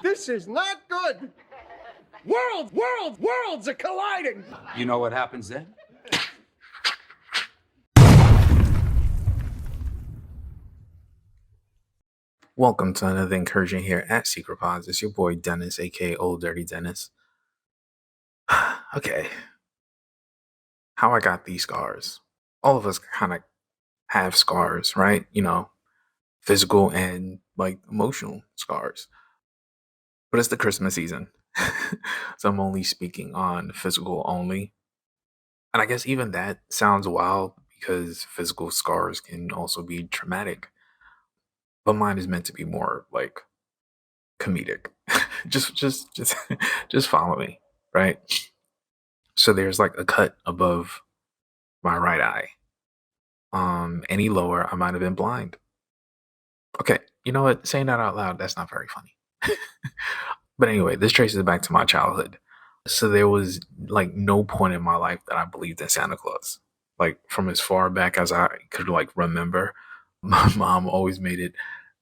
This is not good. Worlds are colliding. You know what happens then? Welcome to another incursion here at Secret Pods. It's your boy Dennis, aka Old Dirty Dennis. Okay, how I got these scars. All of us kind of have scars, right? Physical and like emotional scars. But it's the Christmas season, so I'm only speaking on physical only. And I guess even that sounds wild because physical scars can also be traumatic. But mine is meant to be more like comedic. just just follow me, right? So there's like a cut above my right eye. Any lower, I might have been blind. Okay, you know what? Saying that out loud, that's not very funny. But anyway, this traces back to my childhood. So there was like no point in my life that I believed in Santa Claus. Like from as far back as I could like remember, my mom always made it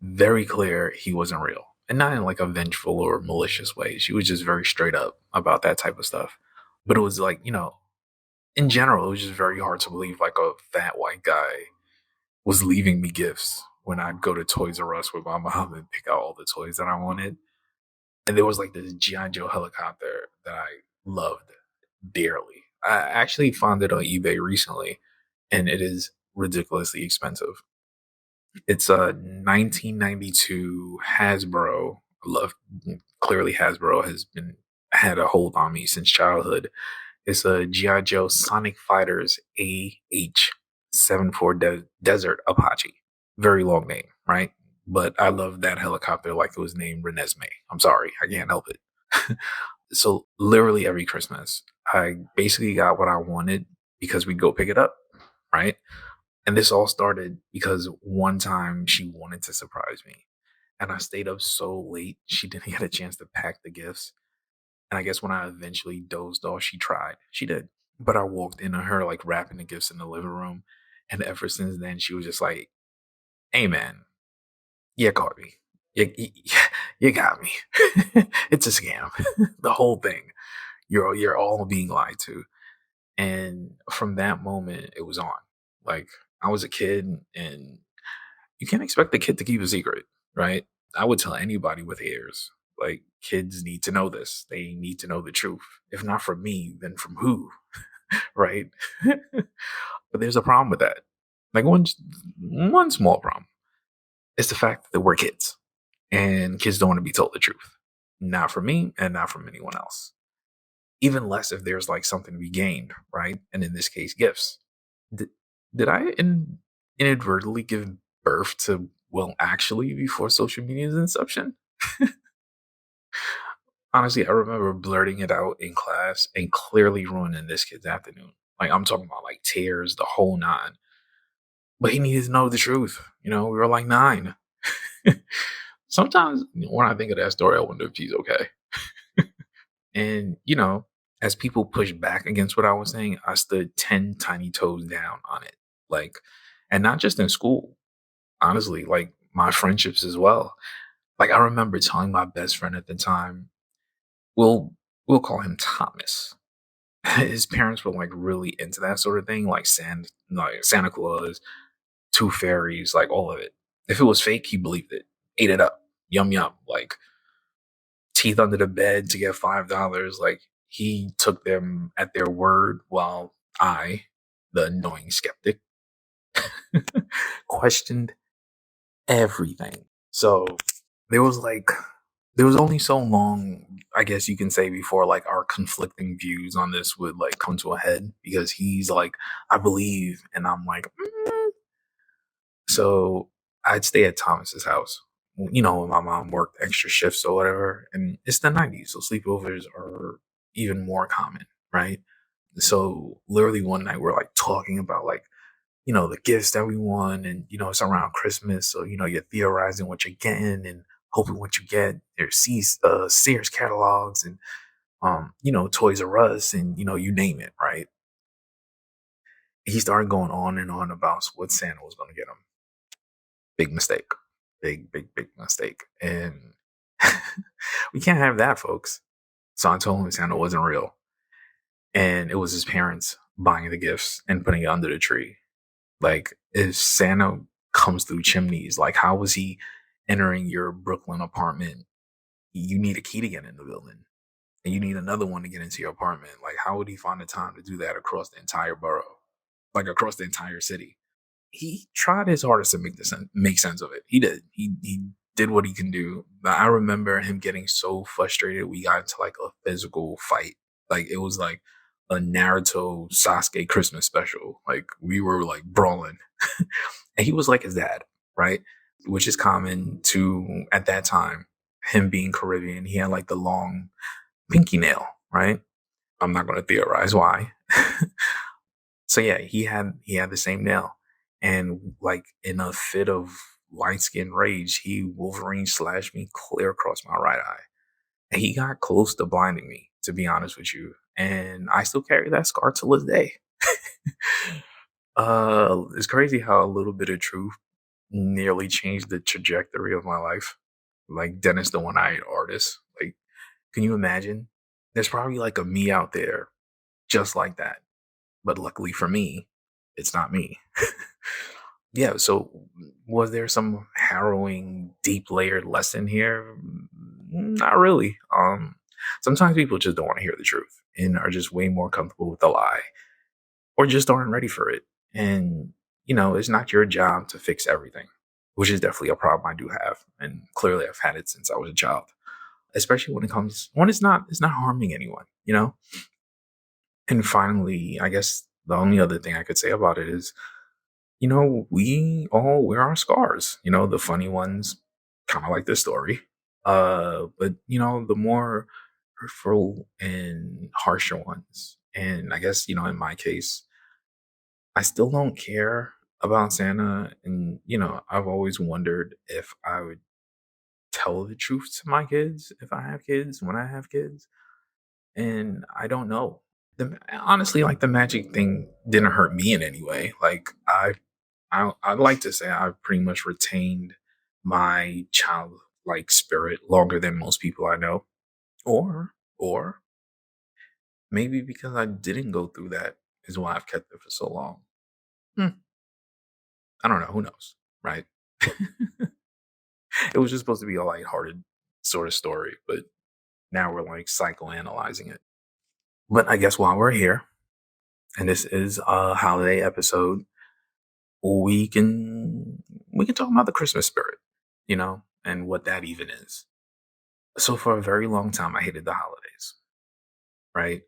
very clear he wasn't real. And not in like a vengeful or malicious way. She was just very straight up about that type of stuff. But it was like, in general, it was just very hard to believe like a fat white guy was leaving me gifts when I'd go to Toys R Us with my mom and pick out all the toys that I wanted. And there was like this G.I. Joe helicopter that I loved dearly. I actually found it on eBay recently, and it is ridiculously expensive. It's a 1992 Hasbro. I love clearly Hasbro has been had a hold on me since childhood. It's a G.I. Joe Sonic Fighters AH-74 Desert Apache. Very long name, right? But I love that helicopter like it was named Renesmee. I'm sorry, I can't help it. So literally every Christmas, I basically got what I wanted because we'd go pick it up, right? And this all started because one time she wanted to surprise me. And I stayed up so late, she didn't get a chance to pack the gifts. And I guess when I eventually dozed off, she tried. She did. But I walked in on her like wrapping the gifts in the living room. And ever since then, she was just like, hey man, you caught me. You got me. It's a scam. The whole thing. You're all being lied to. And from that moment, it was on. Like I was a kid and you can't expect the kid to keep a secret, right? I would tell anybody with ears. Like kids need to know this. They need to know the truth. If not from me, then from who? Right? But there's a problem with that. Like one small problem. It's the fact that we're kids. And kids don't want to be told the truth. Not from me and not from anyone else. Even less if there's like something to be gained, right? And in this case, gifts. Did I inadvertently give birth to, well, actually, before social media's inception? Honestly, I remember blurting it out in class and clearly ruining this kid's afternoon. Like, I'm talking about like tears, the whole nine. But he needed to know the truth. We were like 9. Sometimes when I think of that story, I wonder if he's okay. And, as people pushed back against what I was saying, I stood 10 tiny toes down on it. Like, and not just in school, honestly, like my friendships as well. Like, I remember telling my best friend at the time, we'll call him Thomas. His parents were like really into that sort of thing, like Santa Claus, Tooth Fairies, like all of it. If it was fake, he believed it, ate it up, yum yum, like teeth under the bed to get $5. Like he took them at their word, while I, the annoying skeptic, questioned everything. So there was only so long, I guess you can say, before like our conflicting views on this would like come to a head, because he's like, I believe, and I'm like, So I'd stay at Thomas's house, when my mom worked extra shifts or whatever. And it's the 90s, so sleepovers are even more common, right? So literally one night we're like talking about like, the gifts that we want, and it's around Christmas, so you're theorizing what you're getting and hoping what you get. There's Sears catalogs and Toys R Us and you name it, right? He started going on and on about what Santa was going to get him. Big mistake. Big mistake. And we can't have that, folks. So I told him Santa wasn't real. And it was his parents buying the gifts and putting it under the tree. Like, if Santa comes through chimneys, like, how was he entering your Brooklyn apartment? You need a key to get in the building, and you need another one to get into your apartment. Like, how would he find the time to do that across the entire borough, like across the entire city? He tried his hardest to make sense of it. He did. He did what he can do. But I remember him getting so frustrated. We got into like a physical fight. Like, it was like a Naruto Sasuke Christmas special. Like, we were like brawling, and he was like his dad, right? Which is common to, at that time, him being Caribbean. He had like the long pinky nail, right? I'm not going to theorize why. So yeah, he had the same nail, and like in a fit of light skin rage, he Wolverine slashed me clear across my right eye, and he got close to blinding me. To be honest with you, and I still carry that scar to this day. It's crazy how a little bit of truth nearly changed the trajectory of my life. Like Dennis the One-Eyed Artist. Like, can you imagine? There's probably like a me out there just like that. But luckily for me, it's not me. Yeah, so was there some harrowing, deep layered lesson here? Not really. Sometimes people just don't want to hear the truth and are just way more comfortable with the lie or just aren't ready for it. And, it's not your job to fix everything, which is definitely a problem I do have. And clearly I've had it since I was a child, especially when it's not harming anyone, And finally, I guess the only other thing I could say about it is, we all wear our scars, the funny ones, kind of like this story. But the more hurtful and harsher ones. And I guess, in my case, I still don't care about Santa. And, I've always wondered if I would tell the truth to my kids if I have kids, when I have kids. And I don't know. Honestly, like, the magic thing didn't hurt me in any way. Like, I'd like to say I've pretty much retained my childlike spirit longer than most people I know. Or maybe because I didn't go through that is why I've kept it for so long. Hmm, I don't know. Who knows, right? It was just supposed to be a lighthearted sort of story, but now we're like psychoanalyzing it. But I guess while we're here, and this is a holiday episode, we can talk about the Christmas spirit, and what that even is. So for a very long time, I hated the holidays, right?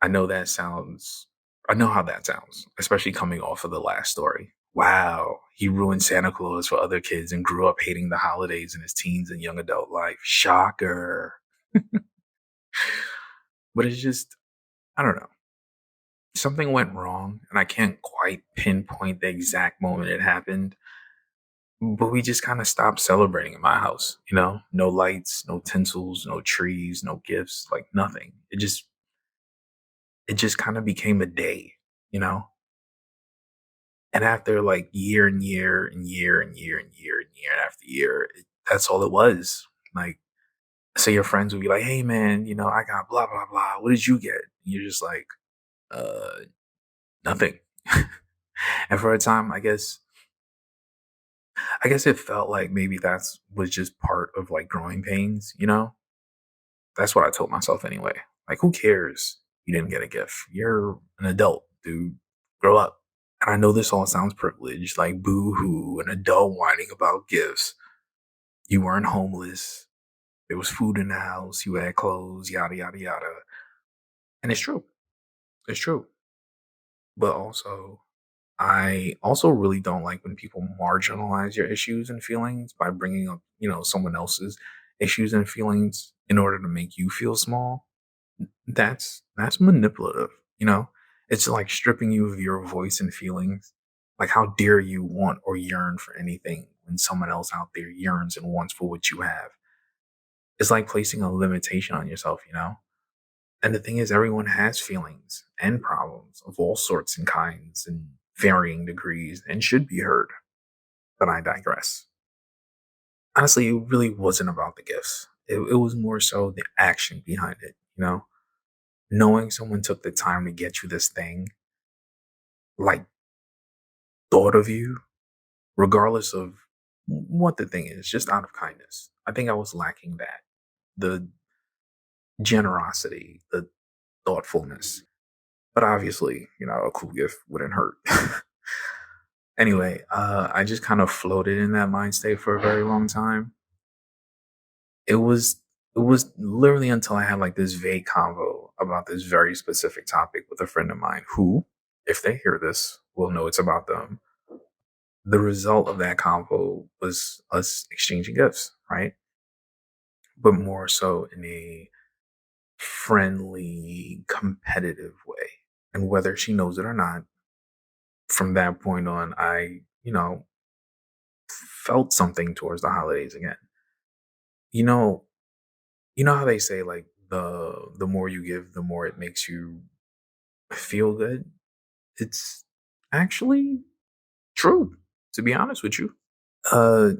I know that sounds, I know how that sounds, especially coming off of the last story. Wow, he ruined Santa Claus for other kids and grew up hating the holidays in his teens and young adult life. Shocker. But it's just, I don't know. Something went wrong, and I can't quite pinpoint the exact moment it happened. But we just kind of stopped celebrating in my house, No lights, no tinsels, no trees, no gifts, like nothing. It just kind of became a day, you know? And after like year and year and year and year and year and year after year, that's all it was. Like, so your friends would be like, "Hey man, I got blah blah blah. What did you get?" And you're just like, "Uh, nothing." And for a time, I guess it felt like maybe that's was just part of like growing pains. That's what I told myself anyway. Like, who cares? You didn't get a gift. You're an adult, dude. Grow up. And I know this all sounds privileged, like boo hoo, an adult whining about gifts. You weren't homeless. There was food in the house. You had clothes, yada, yada, yada. And it's true. It's true. But also, I also really don't like when people marginalize your issues and feelings by bringing up, someone else's issues and feelings in order to make you feel small. That's manipulative, It's like stripping you of your voice and feelings. Like, how dare you want or yearn for anything when someone else out there yearns and wants for what you have? It's like placing a limitation on yourself. And the thing is, everyone has feelings and problems of all sorts and kinds and varying degrees and should be heard. But I digress. honestly, it really wasn't about the gifts. It was more so the action behind it, you know? Knowing someone took the time to get you this thing, like, thought of you, regardless of what the thing is, just out of kindness. I think I was lacking that. The generosity, the thoughtfulness. But obviously, a cool gift wouldn't hurt. Anyway, I just kind of floated in that mind state for a very long time. It was literally until I had like this vague convo about this very specific topic with a friend of mine who, if they hear this, will know it's about them. The result of that convo was us exchanging gifts, right? But more so in a friendly, competitive way. And whether she knows it or not, from that point on, I, felt something towards the holidays again. You know, you know how they say like the more you give, the more it makes you feel good. It's actually true, to be honest with you.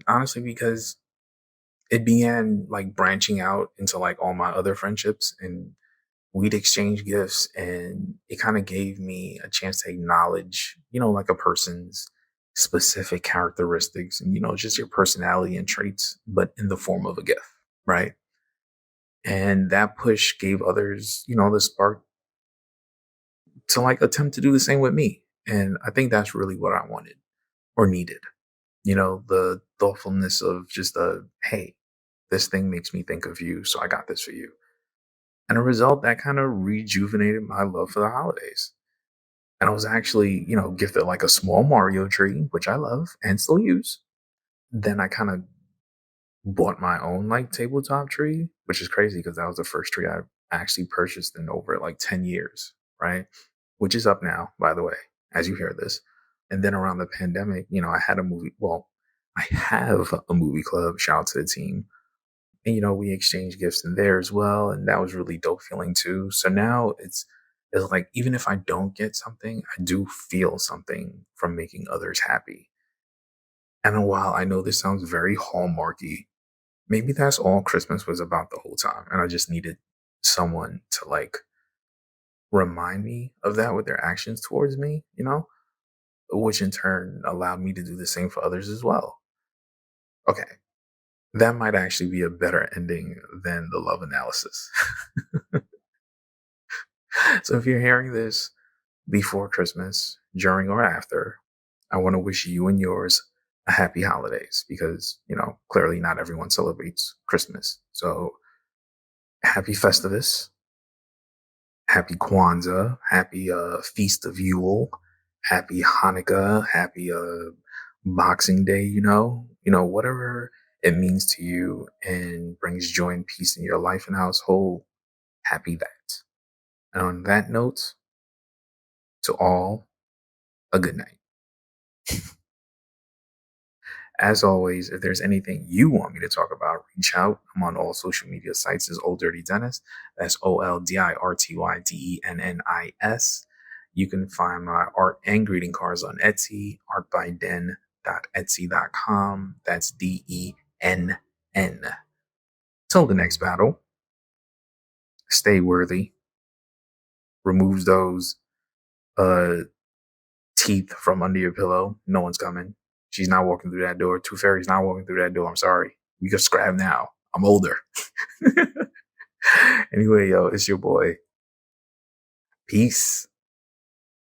Honestly, because it began like branching out into like all my other friendships, and we'd exchange gifts, and it kind of gave me a chance to acknowledge, like a person's specific characteristics and, just your personality and traits, but in the form of a gift, right? And that push gave others, the spark to like attempt to do the same with me. And I think that's really what I wanted or needed. The thoughtfulness of just hey, this thing makes me think of you, so I got this for you. And a result that kind of rejuvenated my love for the holidays. And I was actually, gifted like a small Mario tree, which I love and still use. Then I kind of bought my own like tabletop tree, which is crazy because that was the first tree I actually purchased in over like 10 years, right? Which is up now, by the way, as you hear this. And then around the pandemic, I had a movie. Well, I have a movie club. Shout out to the team. And, we exchanged gifts in there as well. And that was really dope feeling too. So now it's like, even if I don't get something, I do feel something from making others happy. And while I know this sounds very hallmarky, maybe that's all Christmas was about the whole time. And I just needed someone to like remind me of that with their actions towards me, which in turn allowed me to do the same for others as well. Okay. That might actually be a better ending than the love analysis. So if you're hearing this before Christmas, during or after, I want to wish you and yours a happy holidays because, clearly not everyone celebrates Christmas. So happy Festivus, happy Kwanzaa, happy Feast of Yule, happy Hanukkah, happy Boxing Day, whatever it means to you and brings joy and peace in your life and household, happy that. And on that note, to all, a good night. As always, if there's anything you want me to talk about, reach out. I'm on all social media sites as Old Dirty Dennis. That's OLDIRTYDENNIS. You can find my art and greeting cards on Etsy, artbyden.etsy.com. That's DENN. Till the next battle, stay worthy. Removes those teeth from under your pillow. No one's coming. She's not walking through that door. Tooth Fairy's not walking through that door. I'm sorry. We can scrap now. I'm older. Anyway, yo, it's your boy. Peace.